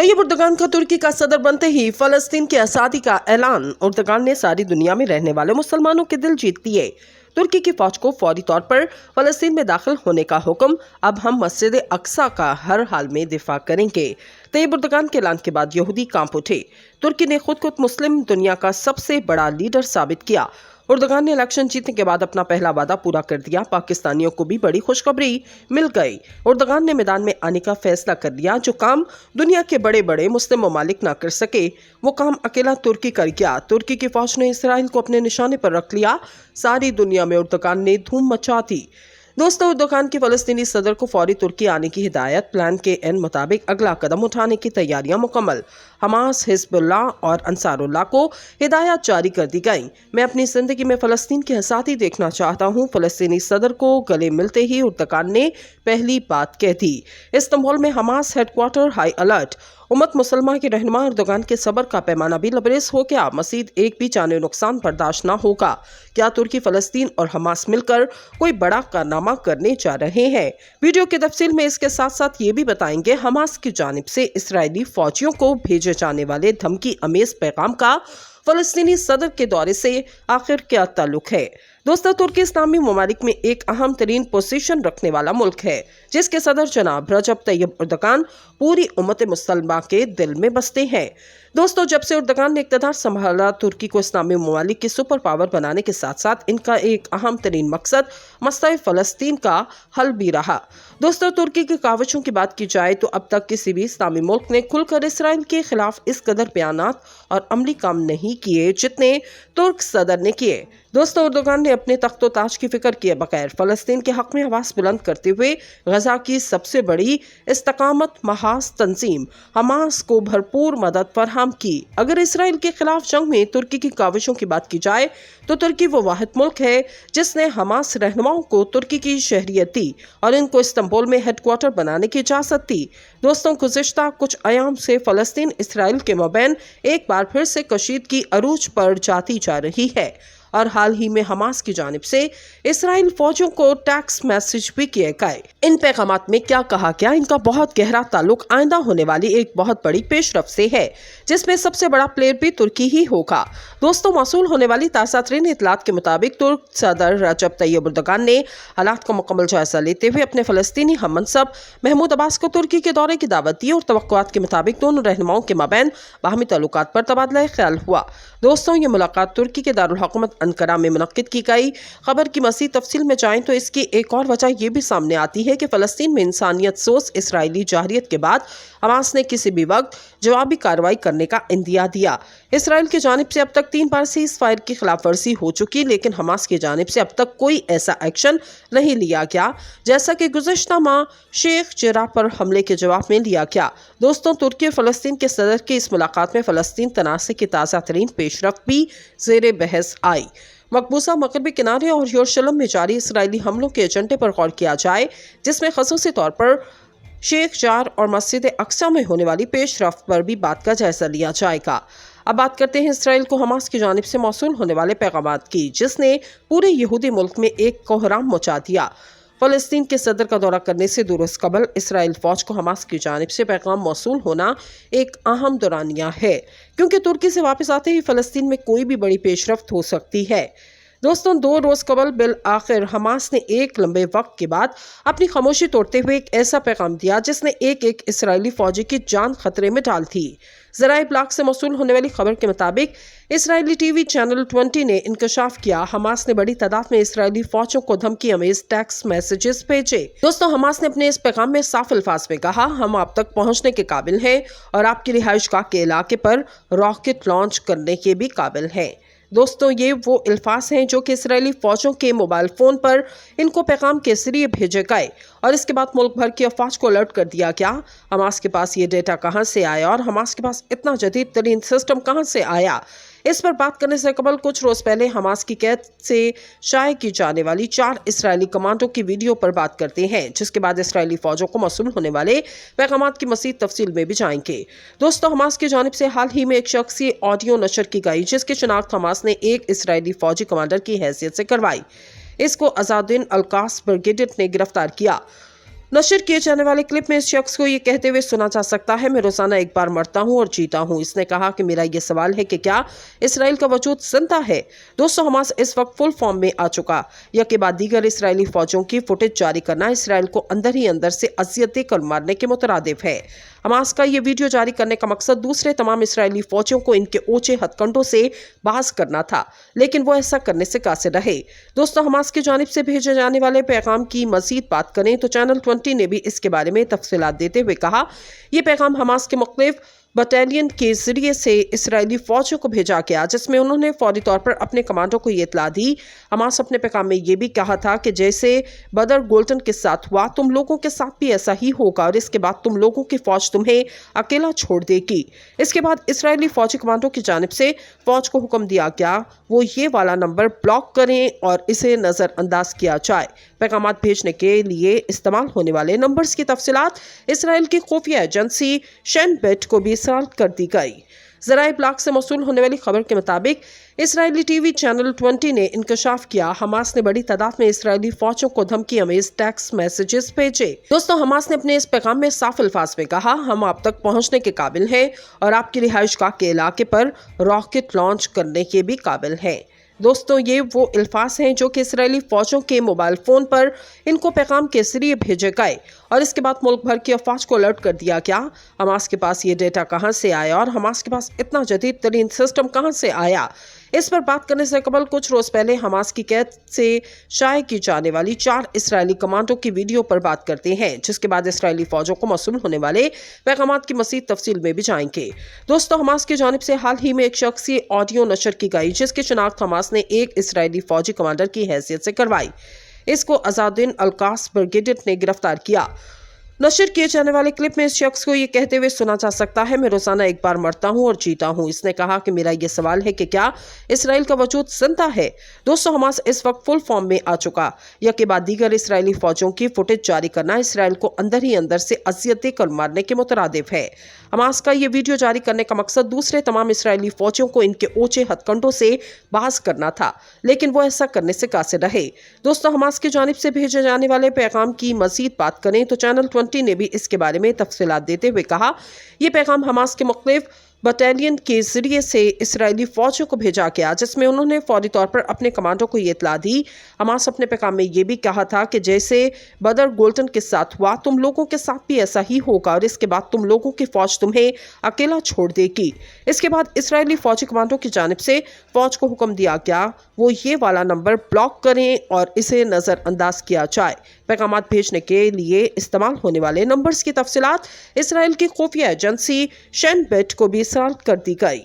तैयब उर्दगान का तुर्की का सदर बनते ही फलस्तीन की आज़ादी का ऐलान। उर्दगान ने सारी दुनिया में रहने वाले मुसलमानों के दिल जीत लिए। तुर्की की फौज को फौरी तौर पर फलस्तीन में दाखिल होने का हुक्म। अब हम मस्जिद अक्सा का हर हाल में दिफा करेंगे। तैयब उर्दगान के ऐलान के बाद यहूदी कांप उठे। तुर्की ने खुद को मुस्लिम दुनिया का सबसे बड़ा लीडर साबित किया। उर्दगान ने इलेक्शन जीतने के बाद अपना पहला वादा पूरा कर दिया। पाकिस्तानियों को भी बड़ी खुशखबरी मिल गई। उर्दगान ने मैदान में आने का फैसला कर लिया। जो काम दुनिया के बड़े बड़े मुस्लिम ममालिक ना कर सके, वो काम अकेला तुर्की कर गया। तुर्की की फौज ने इसराइल को अपने निशाने पर रख लिया। सारी दुनिया में उर्दगान ने धूम मचा दी। दोस्तों, उर्दगान के फलस्तीनी सदर को फौरी तुर्की आने की हिदायत। प्लान के एन मुताबिक अगला कदम उठाने की तैयारियां मुकम्मल। हमास, हिजबुल्लाह और अंसारुल्लाह को हिदायत जारी कर दी गई। मैं अपनी जिंदगी में फलस्तीन की आज़ादी देखना चाहता हूं। फलस्तीनी सदर को गले मिलते ही उर्दगान ने पहली बात कह दी। इस्तांबुल में हमास हेडक्वार्टर हाई अलर्ट। उम्मत मुसलमान के रहनुमा उर्दगान के सब्र का पैमाना भी लबरेज हो गया। मजीद एक भी जाने नुकसान बर्दाश्त न होगा। क्या तुर्की, फलस्तीन और हमास मिलकर कोई बड़ा कारनामा करने जा रहे हैं? वीडियो की तफसील में इसके साथ साथ ये भी बताएंगे हमास की जानिब से इसराइली फौजियों को भेजे जाने वाले धमकी अमेज पैगाम का फलस्तीनी सदर के दौरे से आखिर क्या ताल्लुक है। दोस्तों, तुर्की इस्लामी ममालिक में एक अहम तरीन पोजीशन रखने वाला मुल्क है, जिसके सदर जनाब रजब तैयब उर्दगान पूरी उम्मत मुसलमान के दिल में बसते हैं। दोस्तों, जब से उर्दगान ने इक़्तिदार संभाला, तुर्की को इस्लामी ममालिक की सुपर पावर बनाने के साथ साथ इनका एक अहम तरीन मकसद मसला फ़लस्तीन का हल भी रहा। दोस्तों, तुर्की की कावशों की बात की जाए तो अब तक किसी भी इस्लामी मुल्क ने खुलकर इसराइल के खिलाफ इस कदर बयानात और अमली काम नहीं किए जितने तुर्क सदर ने किए। दोस्तों, उर्दगान ने अपने तख्तो ताज की फिक्र किए बगैर फलस्तीन के हक में आवाज़ बुलंद करते हुए गजा की सबसे बड़ी इस्तकामत महाज तंजीम हमास को भरपूर मदद फरहम की। अगर इसराइल के खिलाफ जंग में तुर्की की काविशों की बात की जाए तो तुर्की वो वाहिद मुल्क है जिसने हमास रहनुमाओं को तुर्की की शहरियत दी और इनको इस्तांबुल में हेडक्वार्टर बनाने की इजाज़त दी। दोस्तों, गुज़िश्ता कुछ अयाम से फलस्तीन इसराइल के मबैन एक बार फिर से कशीदगी अरूज पर जाती जा रही है और हाल ही में हमास की जानिब से इसराइल फौजों को टैक्स मैसेज भी किए गए। इन पैगामात में क्या कहा गया, इनका बहुत गहरा ताल्लुक आइंदा होने वाली एक बहुत बड़ी पेशरफ से है, जिसमें सबसे बड़ा प्लेयर भी तुर्की ही होगा। दोस्तों, मौसूल होने वाली ताज़ा तरीन इतलात के मुताबिक तुर्क सदर रजब तैयब उर्दगान ने हालात का मुकम्मल जायजा लेते हुए अपने फलस्तीनी हम मनसब महमूद अब्बास को तुर्की के दौरे की दावत दी और तवक्कुआत के मुताबिक दोनों रहनुमाओं के मबैन बाहमी ताल्लुकात पर तबादला ख्याल हुआ। दोस्तों, ये मुलाकात तुर्की के दारुल हुकूमत अंकारा में मुनक्किद की गई। खबर की मज़ीद तफसील में जाएं तो इसकी एक और वजह यह भी सामने आती है कि फ़लस्तीन में इंसानियत सोच इसराइली जाहिरियत के बाद हमास ने किसी भी वक्त जवाबी कार्रवाई करने का इंदिया दिया। इसराइल की जानिब से अब तक 3 बार सीज़ फायर की खिलाफ वर्जी हो चुकी, लेकिन हमास की जानिब से अब तक कोई ऐसा एक्शन नहीं लिया गया जैसा कि गुज़श्ता माह शेख जराह पर हमले के जवाब में लिया गया। दोस्तों, तुर्की और फ़लस्तीन के सदर की इस मुलाकात में फ़लस्तीन तनाज़े की ताज़ा तरीन पेशरफ भी ज़ेरे बहस आई। मकबूजा मगरबी किनारे और यरूशलेम में जारी इसराइली हमलों के एजेंडे पर गौर किया जाए, जिसमें ख़ुसूसी तौर पर शेख जार और मस्जिद अक्सा में होने वाली पेशरफ पर भी बात का जायजा लिया जाएगा। अब बात करते हैं इसराइल को हमास की जानिब से मौसूल होने वाले पैगामात की, जिसने पूरे यहूदी मुल्क में एक कोहराम मचा दिया। फ़लस्तीन के सदर का दौरा करने से दुरुस्त कबल इसराइल फ़ौज को हमास की जानिब से पैगाम मौसूल होना एक अहम दौरानिया है, क्योंकि तुर्की से वापस आते ही फ़लस्तीन में कोई भी बड़ी पेशरफ्त हो सकती है। दोस्तों, 2 रोज़ कबल बिल आखिर हमास ने एक लंबे वक्त के बाद अपनी खामोशी तोड़ते हुए एक ऐसा पैगाम दिया जिसने एक इसराइली फौजी की जान खतरे में डाल दी। ज़राए ब्लॉग से मौसूल होने वाली खबर के मुताबिक इसराइली टीवी चैनल 20 ने इंकशाफ किया हमास ने बड़ी तादाद में इसराइली फौजों को धमकी अमेज टैक्स मैसेजेस भेजे। दोस्तों, हमास ने अपने इस पैगाम में साफ अल्फाज में कहा, हम आप तक पहुंचने के काबिल हैं और आपकी रिहाइशगाह के इलाके पर रॉकेट लॉन्च करने के भी काबिल हैं। दोस्तों, ये वो अल्फाज हैं जो कि इसराइली फौजों के मोबाइल फ़ोन पर इनको पैगाम के जरिए भेजे गए और इसके बाद मुल्क भर की अफवाज को अलर्ट कर दिया गया। हमास के पास ये डेटा कहां से आया और हमास के पास इतना जदीद तरीन सिस्टम कहां से आया, इस पर बात करने से कबल कुछ रोज़ पहले हमास की कैद से शाये की जाने वाली 4 इसराइली कमांडो की वीडियो पर बात करते हैं, जिसके बाद इसराइली फौजों को मौसूल होने वाले पैगामात की मज़ीद तफसील में भी जाएंगे। दोस्तों, हमास की जानिब से हाल ही में एक शख्सी ऑडियो नशर की गई, जिसकी शनाख्त हमास ने एक इसराइली फौजी कमांडर की हैसियत से करवाई। इसको अज़ादुद्दीन अल-कास ब्रिगेडियर ने गिरफ्तार किया। नशर किए जाने वाले क्लिप में इस शख्स को ये कहते हुए सुना जा सकता है, मैं रोजाना एक बार मरता हूं और जीता हूं। इसने कहा कि मेरा ये सवाल है कि क्या इसराइल का वजूद जिंदा है। दोस्तों, हमास इस वक्त फुल फॉर्म में आ चुका। यह के बाद दीगर इसराइली फौजों की फुटेज जारी करना इसराइल को अंदर ही अंदर से अजियत देकर मारने के मुतरादिफ है। हमास का ये वीडियो जारी करने का मकसद दूसरे तमाम इसराइली फौजियों को इनके ऊंचे हथकंडों से बाज करना था, लेकिन वो ऐसा करने से कासिर रहे। दोस्तों, हमास की जानिब से भेजे जाने वाले पैगाम की मजीद बात करें तो चैनल 20 ने भी इसके बारे में तफसीलात देते हुए कहा, ये पैगाम हमास के मुख्तलिफ बटालियन के जरिए से इसराइली फौजों को भेजा गया, जिसमें उन्होंने फौरी तौर पर अपने कमांडो को ये इतला दी। हमास अपने पैगाम में ये भी कहा था कि जैसे बदर गोल्टन के साथ हुआ, तुम लोगों के साथ भी ऐसा ही होगा और इसके बाद तुम लोगों की फौज तुम्हें अकेला छोड़ देगी। इसके बाद इसराइली फौजी कमांडो की जानिब से फौज को हुक्म दिया गया वो ये वाला नंबर ब्लॉक करें और इसे नजरअंदाज किया जाए। पैगाम भेजने के लिए इस्तेमाल होने वाले नंबर्स की तफसीलात इसराइल की खुफिया एजेंसी शेन बेट को भी इरसाल कर दी गई। ज़राए ब्लॉग से मौसूल होने वाली खबर के मुताबिक इसराइली टीवी चैनल 20 ने इंकशाफ किया, हमास ने बड़ी तादाद में इसराइली फौजों को धमकी अमेज टेक्स्ट मैसेजेस भेजे। दोस्तों, हमास ने अपने इस पैगाम में साफ अल्फाज में कहा, हम आप तक पहुंचने के काबिल हैं और आपकी रिहाइशगाह के इलाके पर रॉकेट लॉन्च करने के भी काबिल हैं। दोस्तों, ये वो अल्फाज हैं जो कि इसराइली फौजों के मोबाइल फ़ोन पर इनको पैगाम के जरिए भेजे गए और इसके बाद मुल्क भर की अफवाज को अलर्ट कर दिया गया। हमास के पास ये डेटा कहां से आया और हमास के पास इतना जदीद तरीन सिस्टम कहां से आया, इस पर बात करने से कबल कुछ रोज पहले हमास की कैद से शाये की जाने वाली 4 इसराइली कमांडो की वीडियो पर बात करते हैं, जिसके बाद इसराइली फौजों को मौसूल होने वाले पैगामात की मज़ीद तफसील में भी जाएंगे। दोस्तों, हमास की जानिब से हाल ही में एक शख्सी ऑडियो नशर की गई, जिसकी शिनाख्त हमास ने एक इसराइली फौजी कमांडर की हैसियत से करवाई। इसको अजादुद्दीन अल-कास ब्रिगेडियर ने गिरफ्तार किया। नशर किए जाने वाले क्लिप में इस शख्स को ये कहते हुए सुना जा सकता है, मैं रोजाना एक बार मरता हूं और जीता हूं। इसने कहा कि मेरा ये सवाल है कि क्या इसराइल का वजूद जिंदा है। दोस्तों, हमास इस वक्त फुल फॉर्म में आ चुका। यह के बाद दीगर इसराइली फौजों की फुटेज जारी करना इसराइल को अंदर ही अंदर से अजियत देकर मारने के मुतरादिफ है। हमास का ये वीडियो जारी करने का मकसद दूसरे तमाम इसराइली फौजियों को इनके ऊंचे हथकंडों से बाज करना था, लेकिन वो ऐसा करने से कासिर रहे। दोस्तों, हमास की जानिब से भेजे जाने वाले पैगाम की मजीद बात करें तो चैनल 20 ने भी इसके बारे में तफसीलात देते हुए कहा, ये पैगाम हमास के मुख्तलिफ बटालियन के जरिए से इसराइली फौजों को भेजा गया, जिसमें उन्होंने फौरी तौर पर अपने कमांडो को ये इतला दी। हमास अपने पैगाम में ये भी कहा था कि जैसे बदर गोल्टन के साथ हुआ, तुम लोगों के साथ भी ऐसा ही होगा और इसके बाद तुम लोगों की फौज तुम्हें अकेला छोड़ देगी। इसके बाद इसराइली फौजी कमांडो की जानिब से फौज को हुक्म दिया गया वो ये वाला नंबर ब्लॉक करें और इसे नजरअंदाज किया जाए। पैगाम भेजने के लिए इस्तेमाल होने वाले नंबर्स की तफसीलात इसराइल की खुफिया एजेंसी शेन बेट को भी इरसाल कर दी गई।